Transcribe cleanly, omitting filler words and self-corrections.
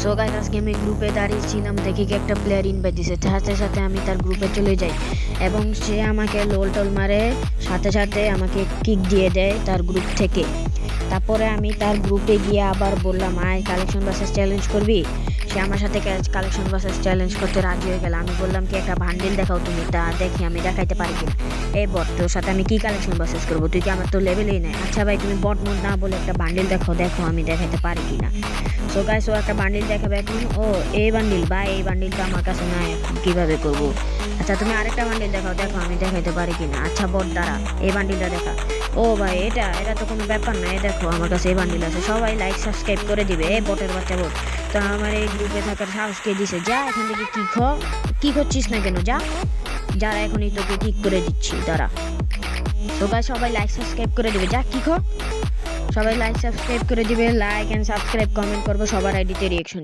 So guys আজকে আমি গ্রুপে দাঁড়িয়েছিলাম, দেখি কি একটা প্লেয়ার ইনভাইট দিছে, সাথে সাথে আমি তার গ্রুপে চলে যাই এবং সে আমাকে লোল টোল মারে, সাথে সাথে আমাকে কিক দিয়ে দেয় তার গ্রুপ থেকে। তারপরে আমি তার গ্রুপে গিয়ে আবার বললাম আয় কালেকশন ভার্সেস চ্যালেঞ্জ করবি। সে আমার সাথে কালেকশন ভার্সেস চ্যালেঞ্জ করতে রাজি হয়ে গেল। আমি বললাম কি একটা বান্ডিল দেখাও তুমি, তা দেখি আমি দেখাইতে পারি কিনা। এই বট, তোর সাথে আমি কি কালেকশন ভার্সেস করবো, তুই কি আমার তো লেভেলেই নাই। আচ্ছা ভাই তুমি বট মোড না বলে একটা বান্ডিল দেখো, দেখো আমি দেখাইতে পারি কিনা। সো গাইস ও একটা বান্ডিল দেখাবে এখন। ও এই বান্ডিল ভাই, এই বান্ডিলটা আমার কাছে নাই, এখন কিভাবে করবো। আচ্ছা তুমি আরেকটা বান্ডিল দেখাও, দেখো আমি দেখাইতে পারি কিনা। আচ্ছা বট দাঁড়া, এই বান্ডিলটা দেখা। ও ভাই এটা এটা তো কোনো ব্যাপার না, এই দেখো আমার কাছে এই বান্ডিল আছে। সবাই লাইক সাবস্ক্রাইব করে দিবে। এই বটের বাচ্চা বট, তো আমার এই গ্রুপে থাকার সাহস কে দিছে? যা এখান থেকে কি করছিস না কেন, যা যারা এখনই তোকে ঠিক করে দিচ্ছি দাঁড়া। তো গাইস সবাই লাইক সাবস্ক্রাইব করে দিবে, যা সবাই লাইক সাবস্ক্রাইব করে দিবে। লাইক এন্ড সাবস্ক্রাইব কমেন্ট করবো, সবার আইডিতে রিঅ্যাকশন